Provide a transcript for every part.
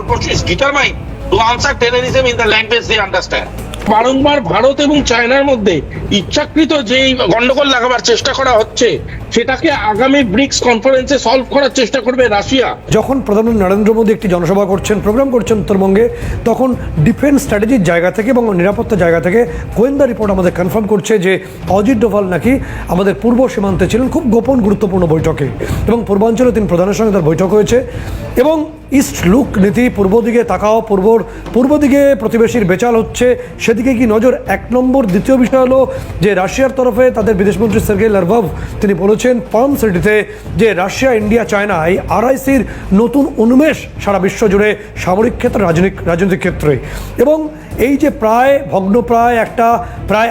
Bharatvarsha is determined to answer terrorism in the language they understand. বারংবার ভারত এবং চায়নার মধ্যে ইচ্ছাকৃত যে গন্ডগোল লাগাবার চেষ্টা করা হচ্ছে সেটাকে আগামী ব্রিক্স কনফারেন্সে সলভ করার চেষ্টা করবে রাশিয়া। যখন প্রধানমন্ত্রী নরেন্দ্র মোদী একটি জনসভা করছেন, প্রোগ্রাম করছেন উত্তরবঙ্গে, তখন ডিফেন্স স্ট্র্যাটেজির জায়গা থেকে এবং নিরাপত্তার জায়গা থেকে গোয়েন্দা রিপোর্ট আমাদের কনফার্ম করছে যে অজিত ডোভাল নাকি আমাদের পূর্ব সীমান্তে ছিলেন খুব গোপন গুরুত্বপূর্ণ বৈঠকে, এবং পূর্বাঞ্চলে তিন প্রধানের সঙ্গে তার বৈঠক হয়েছে। এবং ইস্ট লুক নীতি, পূর্ব দিকে তাকাও, পূর্ব দিকে প্রতিবেশীর বেচাল হচ্ছে, সেদিকে কি নজর? এক নম্বর। দ্বিতীয় বিষয় হলো যে রাশিয়ার তরফে তাদের বিদেশমন্ত্রী সার্গেই লাভরভ তিনি বলেছেন পার্ম সিটিতে যে রাশিয়া, ইন্ডিয়া, চায়না এই আরআইসির নতুন উন্মেষ সারা বিশ্ব জুড়ে সামরিক ক্ষেত্রে, রাজনৈতিক ক্ষেত্রে। এবং এই যে ভগ্নপ্রায় একটা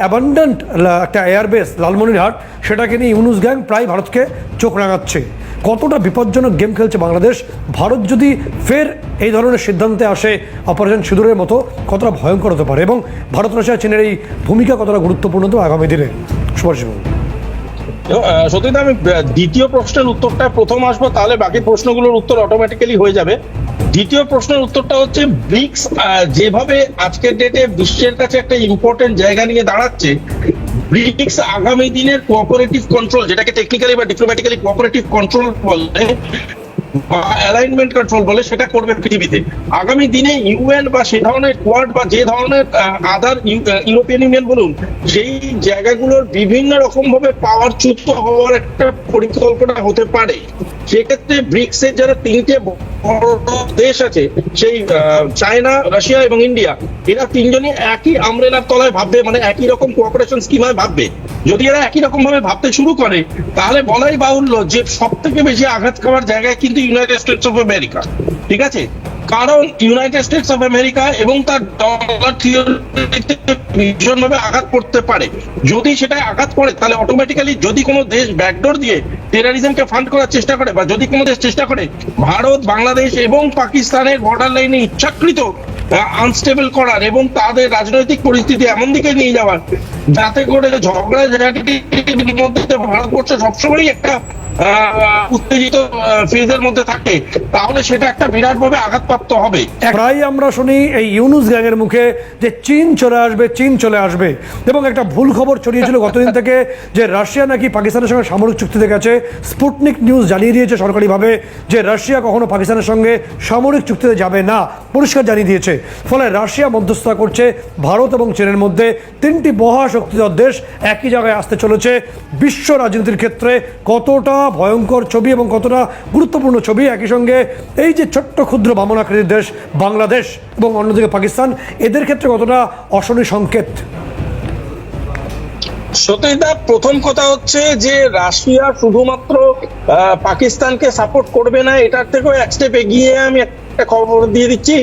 অ্যাবান্ডেন্ট একটা এয়ারবেস লালমনিরহাট, সেটাকে নিয়ে ইউনুস গ্যাং প্রায় ভারতকে চোখ রাঙাচ্ছে। কতটা বিপজ্জনক গেম খেলছে বাংলাদেশ? ভারত যদি ফের এই ধরনের সিদ্ধান্তে আসে অপারেশন সিঁদুরের মতো, কতটা ভয়ঙ্কর হতে পারে এবং ভারত রাশিয়া চীনের এই ভূমিকা কতটা গুরুত্বপূর্ণ তো আগামী দিনে? সুভাষবাবু, সত্যি আমি দ্বিতীয় প্রশ্নের উত্তরটা প্রথম আসবো, তাহলে বাকি প্রশ্নগুলোর উত্তর অটোমেটিক্যালি হয়ে যাবে। দ্বিতীয় প্রশ্নের উত্তরটা হচ্ছে ব্রিক্স যেভাবে আজকের ডেটে বিশ্বের কাছে একটা ইম্পর্টেন্ট জায়গা নিয়ে দাঁড়াচ্ছে, ব্রিক্স আগামী দিনের কোঅপারেটিভ কন্ট্রোল, যেটাকে টেকনিক্যালি বা ডিপ্লোম্যাটিক্যালি কোঅপারেটিভ কন্ট্রোল বলে বা অ্যালাইনমেন্ট কন্ট্রোল বলে, সেটা করবে পৃথিবীতে। আগামী দিনে ইউএন বা সে ধরনের কোয়াড বা যে ধরনের আদার ইউরোপিয়ান ইউনিয়ন বলুন, সেই জায়গাগুলোর বিভিন্ন রকম ভাবে পাওয়ারচ্যুত হওয়ার একটা পরিকল্পনা হতে পারে। সেক্ষেত্রে ব্রিক্সের যারা তিনটে বড় দেশ আছে, সেই চায়না, রাশিয়া এবং ইন্ডিয়া, এরা তিনজনই একই আমব্রেলার তলায় ভাববে, মানে একই রকম কোঅপারেশন স্কিমায় ভাববে। যদি এরা একই রকম ভাবে ভাবতে শুরু করে, তাহলে বলাই বাহুল্য যে সব থেকে বেশি আঘাত খাওয়ার জায়গায় কিন্তু ইউনাইটেড স্টেটস অফ আমেরিকা। ঠিক আছে, কারণ ইউনাইটেড স্টেটস অফ আমেরিকা এবং তার ডলার থিওরিতে ভীষণভাবে আঘাত পড়তে পারে। যদি সেটাই আঘাত পড়ে, তাহলে অটোমেটিক্যালি যদি কোনো দেশ ব্যাকডোর দিয়ে টেরোরিজমকে ফান্ড করার চেষ্টা করে, বা যদি কোনো দেশ চেষ্টা করে ভারত, বাংলাদেশ এবং পাকিস্তানের বর্ডার লাইনে ইচ্ছাকৃত আনস্টেবল করার এবং তাদের রাজনৈতিক পরিস্থিতি এমন দিকে নিয়ে যাওয়ার যাতে করে ঝগড়া জায়গাটির মধ্যে ভারতবর্ষ সবসময় একটা উত্তেজিত ফেজের মধ্যে থাকে, তাহলে সেটা একটা বিরাট ভাবে আঘাতপ্রাপ্ত হবে। প্রায় আমরা শুনি এই ইউনুস গ্যাংয়ের মুখে যে চীন চলে আসবে, এবং একটা ভুল খবর ছড়িয়েছিল গতদিন থেকে যে রাশিয়া নাকি পাকিস্তানের সঙ্গে সামরিক চুক্তিতে গেছে। স্পুটনিক নিউজ জানিয়ে দিয়েছে সরকারিভাবে যে রাশিয়া কখনো পাকিস্তানের সঙ্গে সামরিক চুক্তিতে যাবে না, পরিষ্কার জানিয়ে দিয়েছে। ফলে রাশিয়া মধ্যস্থতা করছে ভারত এবং চীনের মধ্যে। তিনটি মহাশক্তিধর দেশ একই জায়গায় আসতে চলেছে। বিশ্ব রাজনীতির ক্ষেত্রে কতটা ভয়ঙ্কর ছবি এবং কতটা গুরুত্বপূর্ণ ছবি। একই সঙ্গে এই যে ছোট্ট ক্ষুদ্র বামনাকৃতির দেশ বাংলাদেশ এবং অন্যদিকে পাকিস্তান, এদের ক্ষেত্রে কতটা অশনি সংকেত? সত্যিটা প্রথম কথা হচ্ছে যে রাশিয়া শুধুমাত্র পাকিস্তানকে সাপোর্ট করবে না, এটার থেকেও এক স্টেপ এগিয়ে আমি একটা খবর দিয়ে দিচ্ছি।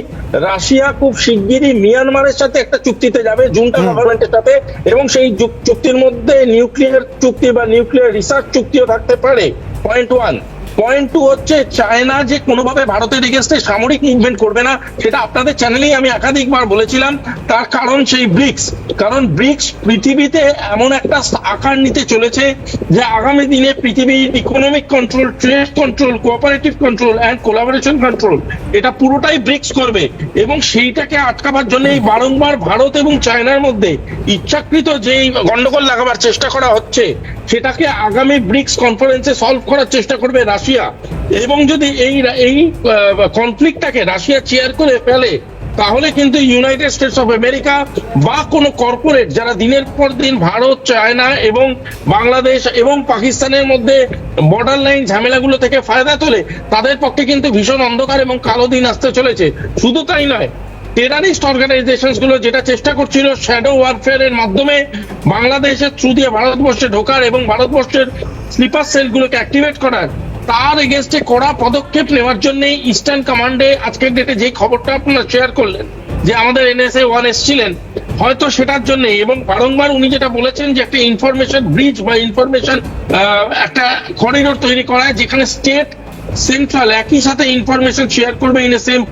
রাশিয়া খুব শিগগিরই মিয়ানমারের সাথে একটা চুক্তিতে যাবে, জুনটা গভর্নমেন্টের সাথে, এবং সেই চুক্তির মধ্যে নিউক্লিয়ার চুক্তি বা নিউক্লিয়ার রিসার্চ চুক্তিও থাকতে পারে। Point one. পয়েন্ট টু হচ্ছে চায়না যে কোনোভাবে ভারতের এগেনস্টে সামরিক মুভমেন্ট করবে না, সেটা আপনাদের চ্যানেলেই আমি একাধিকবার বলেছিলাম। তার কারণ সেই ব্রিক্স, কারণ ব্রিক্স পৃথিবীতে এমন একটা আকার নিতে চলেছে যে আগামী দিনে পৃথিবীর economic control, trade control, cooperative control and collaboration control, এটা পুরোটাই ব্রিক্স করবে। এবং সেইটাকে আটকাবার জন্য এই বারংবার ভারত এবং চায়নার মধ্যে ইচ্ছাকৃত যে গন্ডগোল লাগাবার চেষ্টা করা হচ্ছে, সেটাকে আগামী ব্রিক্স কনফারেন্সে সলভ করার চেষ্টা করবে রাশিয়া। এবং যদি এই কনফ্লিক্টটাকে রাশিয়া চেয়ার করে ফেলে, তাহলে কিন্তু ইউনাইটেড স্টেটস অফ আমেরিকা বা কোনো কর্পোরেট যারা দিনের পর দিন ভারত, চায়না এবং বাংলাদেশ এবং পাকিস্তানের মধ্যে বর্ডার লাইন ঝামেলাগুলো থেকে ফায়দা তোলে, তাদের পক্ষে কিন্তু ভীষণ অন্ধকার এবং কালো দিন আসতে চলেছে। শুধু তাই নয়, টেরারিস্ট অর্গানাইজেশন গুলো যেটা চেষ্টা করছিল শ্যাডো ওয়ারফেয়ার এর মাধ্যমে বাংলাদেশের থ্রু দিয়ে ভারতবর্ষে ঢোকার এবং ভারতবর্ষের স্লিপার সেল গুলোকে অ্যাক্টিভেট করার, তার এগেনস্টে কড়া পদক্ষেপ নেওয়ার জন্য ইস্টার্ন কমান্ডে আজকের ডেটে যে খবরটা আপনারা শেয়ার করলেন যে আমাদের NSA 1 এসেছিলেন, হয়তো সেটার জন্য। এবং বারংবার উনি যেটা বলেছেন যে একটা ইনফরমেশন ব্রিজ বা ইনফরমেশন একটা করিডোর তৈরি করা, যেখানে স্টেট সেন্ট্রাল একই সাথে ইনফরমেশন শেয়ার করবে ইন এ সেম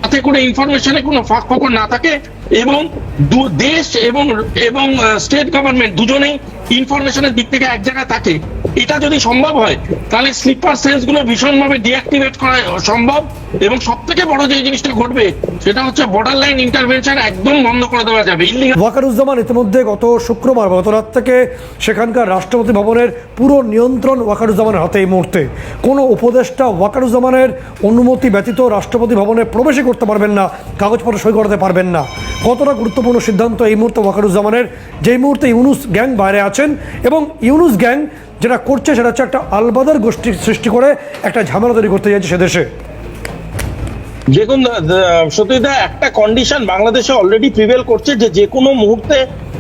যাতে করে ইনফরমেশনে কোনো ফাঁক ফোকর না থাকে এবং দেশ এবং এবং স্টেট গভর্নমেন্ট দুজনেই ইনফরমেশনের দিক থেকে এক জায়গায় থাকে, এটা যদি সম্ভব হয় তাহলে স্লিপার সেলস গুলো ভীষণভাবে ডিঅ্যাক্টিভেট করা সম্ভব। এবং সব থেকে বড় যে জিনিসটা ঘটবে সেটা হচ্ছে বর্ডার লাইন ইন্টারভেনশন একদম বন্ধ করে দেওয়া যাবে। ওয়াকারুজ্জামান ইতিমধ্যে গত শুক্রবার গত রাত থেকে সেখানকার রাষ্ট্রপতি ভবনের পুরো নিয়ন্ত্রণ ওয়াকারুজ্জামানের হাতে এই মুহূর্তে। কোনো উপদেষ্টা ওয়াকারুজ্জামানের অনুমতি ব্যতীত রাষ্ট্রপতি ভবনে প্রবেশই করতে পারবেন না, কাগজপত্র সই করতে পারবেন না। কতটা গুরুত্বপূর্ণ সিদ্ধান্ত এই মুহূর্তে ওয়াকারুজ্জামানের, যেই মুহূর্তে ইউনুস গ্যাং বাইরে আছেন এবং ইউনুস গ্যাং যেটা করছে সেটা হচ্ছে একটা আলবাদার গোষ্ঠী সৃষ্টি করে একটা ঝামেলা তৈরি করতে যাচ্ছে সে দেশে। দেখুন সত্যিটা একটা কন্ডিশন বাংলাদেশে অলরেডি প্রিভেল করছে যে কোনো মুহূর্তে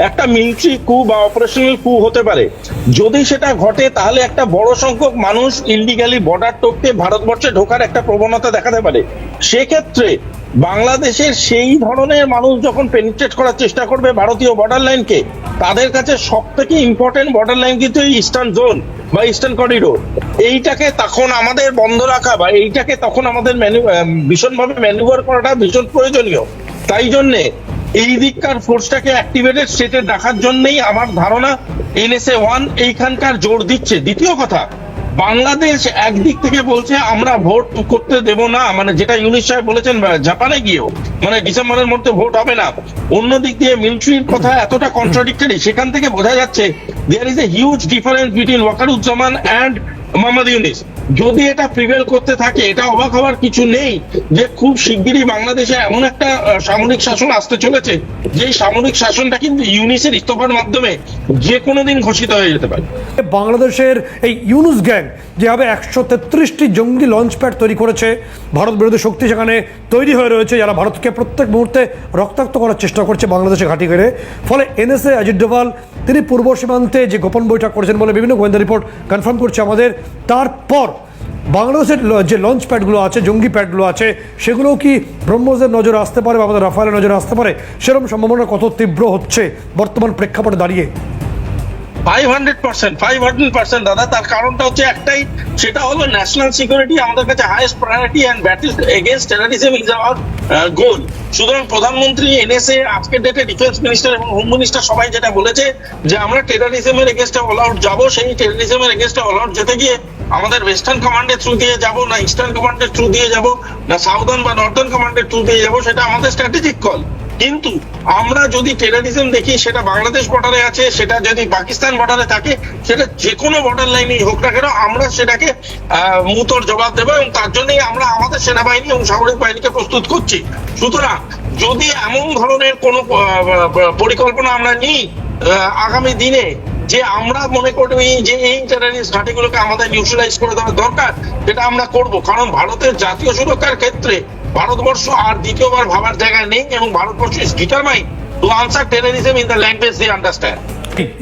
একটা মিলিটারি কু বা অপারেশনাল কু হতে পারে। যদি সেটা ঘটে তাহলে একটা বড় সংখ্যক মানুষ ইললিগালি বর্ডার টপকে ভারতবর্ষে ঢোকার একটা প্রবণতা দেখাতে পারে। সেক্ষেত্রে বাংলাদেশের সেই ধরনের মানুষ যখন পেনিট্রেট করার চেষ্টা করবে ভারতীয় বর্ডার লাইনকে, তাদের কাছে সব থেকে ইম্পর্টেন্ট বর্ডার লাইন কিন্তু ইস্টার্ন জোন বা ইস্টার্ন করিডোর। এইটাকে তখন আমাদের বন্ধ রাখা বা এইটাকে তখন আমাদের ভীষণভাবে ম্যানুভার করাটা ভীষণ প্রয়োজনীয়। তাই জন্যে এই দিককার ফোর্সটাকে অ্যাক্টিভেটেড স্টেটে রাখার জন্যই আমার ধারণা NSA 1 এইখানকার জোর দিচ্ছে। দ্বিতীয় কথা, বাংলাদেশ একদিক থেকে বলছে আমরা ভোট করতে দেব না, মানে যেটা ইউনুস সাহেব বলেছেন জাপানে গিয়েও, মানে ডিসেম্বরের মধ্যে ভোট হবে না। অন্যদিক দিয়ে মিলিটারির কথা এতটা কন্ট্রাডিক্টরি, সেখান থেকে বোঝা যাচ্ছে there is a huge difference between Wakeruzzaman and Mohammad Yunus. যদি এটা প্রিভেল করতে থাকে, এটা অবাক হওয়ার কিছু নেই যে খুব শিগগিরই বাংলাদেশে এমন একটা সামরিক শাসন আসতে চলেছে যে সামরিক শাসনটা কিন্তু ইউনুসের ইস্তফার মাধ্যমে যে কোনো দিন ঘোষিত হয়ে যেতে পারে। বাংলাদেশের এই ইউনুস গ্যাং যেভাবে 133টি জঙ্গি লঞ্চ প্যাড তৈরি করেছে, ভারত বিরোধী শক্তি সেখানে তৈরি হয়ে রয়েছে, যারা ভারতকে প্রত্যেক মুহূর্তে রক্তাক্ত করার চেষ্টা করছে বাংলাদেশে ঘাঁটি করে। ফলে NSA অজিত ডোভাল তিনি পূর্ব সীমান্তে যে গোপন বৈঠক করেছেন বলে বিভিন্ন গোয়েন্দা রিপোর্ট কনফার্ম করছে আমাদের। তারপর বাংলাদেশের যে লঞ্চ প্যাডগুলো আছে, জঙ্গি প্যাডগুলো আছে, সেগুলোও কি ব্রহ্মসের নজরে আসতে পারে বা আমাদের রাফায়েলের নজরে আসতে পারে? সেরকম সম্ভাবনা কত তীব্র হচ্ছে বর্তমান প্রেক্ষাপটে দাঁড়িয়ে? 500% দাদা। তার কারণটা হচ্ছে একটাই, সেটা হলো ন্যাশনাল সিকিউরিটি আমাদের কাছে highest priority and battle against terrorism is our গোল। সুতরাং প্রধানমন্ত্রী, NSA, আজকের ডেটে ডিফেন্স মিনিস্টার এবং হোম মিনিস্টার সবাই যেটা বলেছে যে আমরা টেররিজমের এগেইনস্টে অল আউট যাবো। সেই টেররিজমের এগেইনস্টে অল আউট যেতে গিয়ে আমাদের ওয়েস্টার্ন কমান্ডের থ্রু দিয়ে যাব না ইস্টার্ন কমান্ডের থ্রু দিয়ে যাব না সাউদার্ন বা নর্দার্ন কমান্ডের থ্রু দিয়ে যাব, সেটা আমাদের স্ট্র্যাটেজিক কল। কিন্তু আমরা যদি টেররিজম দেখি, সেটা বাংলাদেশ বর্ডারে আছে, সেটা যদি পাকিস্তান বর্ডারে থাকে, সেটা যে কোনো বর্ডার লাইনেই হোক না কেন, আমরা সেটাকে মুতোর জবাব দেবো। এবং তার জন্যই আমরা আমাদের সেনাবাহিনী এবং সামরিক বাহিনীকে প্রস্তুত করছি। সুতরাং যদি এমন ধরনের কোনো পরিকল্পনা আমরা নিই আগামী দিনে যে আমরা মনে করি যে এই টেররিস্ট ঘাঁটিগুলোকে আমাদের নিউট্রালাইজ করে দেওয়া দরকার, সেটা আমরা করব। কারণ ভারতের জাতীয় সুরক্ষার ক্ষেত্রে ভারতবর্ষ আর দ্বিতীয়বার ভাবার জায়গায় নেই এবং Bharatvarsha is determined to answer terrorism in the language they understand.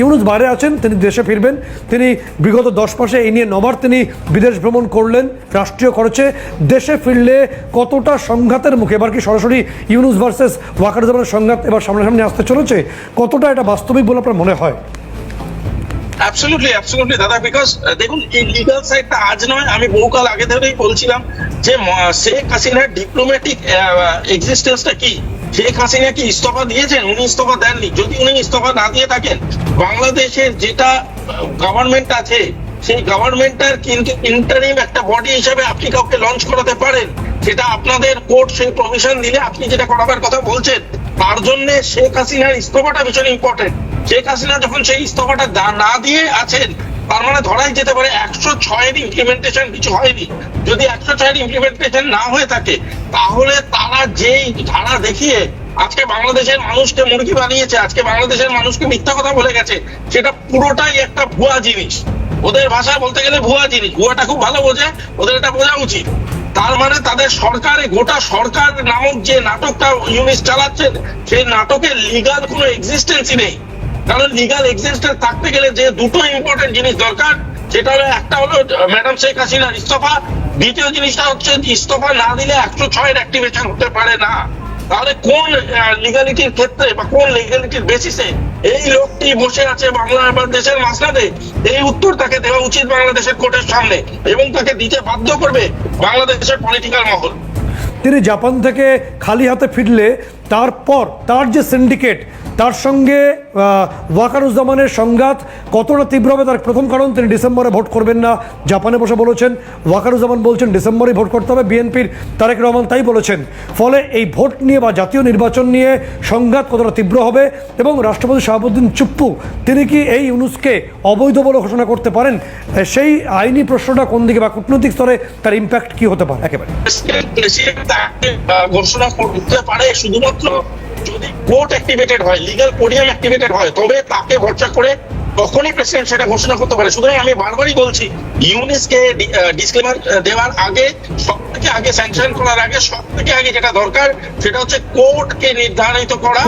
Yunus বাইরে আছেন, তিনি দেশে ফিরবেন। তিনি বিগত 10 মাসে এই নিয়ে 9 বার তিনি বিদেশ ভ্রমণ করলেন রাষ্ট্রীয় খরচে। দেশে ফিরলে কতটা সংঘাতের মুখে, এবার কি সরাসরি ইউনুস ভার্সেস ওয়াকারুজ্জামানের সংঘাত এবার সামনাসামনি আসতে চলেছে? কতটা এটা বাস্তবিক বলে আপনার মনে হয়? অ্যাবসলিউটলি দাদা, বিকজ দেখুন এই লিগাল সাইডটা আজ নয়, আমি বহুকাল আগে ধরেই বলছিলাম যে শেখ হাসিনার ডিপ্লোম্যাটিক এক্সিস্টেন্সটা কি। শেখ হাসিনা কি ইস্তফা দিয়েছেন? উনি ইস্তফা দেননি। যদি উনি ইস্তফা না দিয়ে থাকেন, বাংলাদেশের যেটা গভর্নমেন্ট আছে সেই গভর্নমেন্টটার কিন্তু ইন্টারিম একটা বডি হিসাবে আপনি কাউকে লঞ্চ করাতে পারেন। সেটা আপনাদের কোর্ট সেই প্রভিশন দিলে আপনি যেটা করাবার কথা বলছেন, তার জন্য শেখ হাসিনার ইস্তফাটা ভীষণ ইম্পর্টেন্ট। শেখ হাসিনা যখন সেই ইস্তফাটা না দিয়ে আছেন, তার মানে ধরাই যেতে পারে 106-এর ইমপ্লিমেন্টেশন কিছু হয়নি। যদি 106-এর ইমপ্লিমেন্টেশন না হয়ে থাকে, তাহলে তারা যেই ধারা দেখিয়ে আজকে বাংলাদেশের মানুষকে মুরগি বানিয়েছে, আজকে বাংলাদেশের মানুষকে মিথ্যা কথা বলে গেছে, সেটা পুরোটাই একটা ভুয়া জিনিস। ওদের ভাষায় বলতে গেলে ভুয়া জিনিস। ভুয়াটা খুব ভালো বোঝে, ওদের এটা বোঝা উচিত। তার মানে তাদের সরকারে গোটা সরকার নামক যে নাটকটা ইউনিস চালাচ্ছেন, সেই নাটকের লিগাল কোনো এক্সিস্টেন্সই নেই। কারণ লিগাল এক্সিস্টেন্স থাকতে গেলে যে দুটো ইম্পর্টেন্ট জিনিস দরকার, সেটা হলো একটা হলো ম্যাডাম শেখ হাসিনার ইস্তফা, দ্বিতীয় জিনিসটা হচ্ছে ইস্তফা না দিলে 106-এর অ্যাক্টিভেশন হতে পারে না। তাহলে কোন লিগালিটির ক্ষেত্রে বা কোন লিগালিটির বেসিসে এই লোকটি বসে আছে বাংলাদেশের মাসনাদে, এই উত্তর তাকে দেওয়া উচিত বাংলাদেশের কোর্টের সামনে, এবং তাকে দিতে বাধ্য করবে বাংলাদেশের পলিটিক্যাল মহল। তিনি জাপান থেকে খালি হাতে ফিরলে তারপর তার যে সিন্ডিকেট, তার সঙ্গে ওয়াকারুজ্জামানের সংঘাত কতটা তীব্র হবে তার প্রথম কারণ তিনি ডিসেম্বরে ভোট করবেন না জাপানে বসে বলেছেন। ওয়াকারুজ্জামান বলছেন ডিসেম্বরেই ভোট করতে হবে, বিএনপির তারেক রহমান তাই বলেছেন। ফলে এই ভোট নিয়ে বা জাতীয় নির্বাচন নিয়ে সংঘাত কতটা তীব্র হবে এবং রাষ্ট্রপতি শাহাবুদ্দিন চুপ্পু তিনি কি এই ইউনূসকে অবৈধ বলে ঘোষণা করতে পারেন, সেই আইনি প্রশ্নটা কোন দিকে বা কূটনৈতিক স্তরে তার ইম্প্যাক্ট কি হতে পারে একেবারে। ঘোষণা করতে পারে শুধুমাত্র যদি কোর্ট অ্যাক্টিভেটেড হয়, লিগ্যাল পোডিয়াম অ্যাক্টিভেটেড হয়, তবে তাকে ভরসা করে তখনই প্রেসিডেন্ট সেটা ঘোষণা করতে পারে। সুতরাং আমি বারবারই বলছি, ইউনিসকে ডিসক্লেমার দেওয়ার আগে, সব থেকে আগে স্যাংশন করার আগে সব থেকে আগে যেটা দরকার সেটা হচ্ছে কোর্টকে নির্ধারিত করা।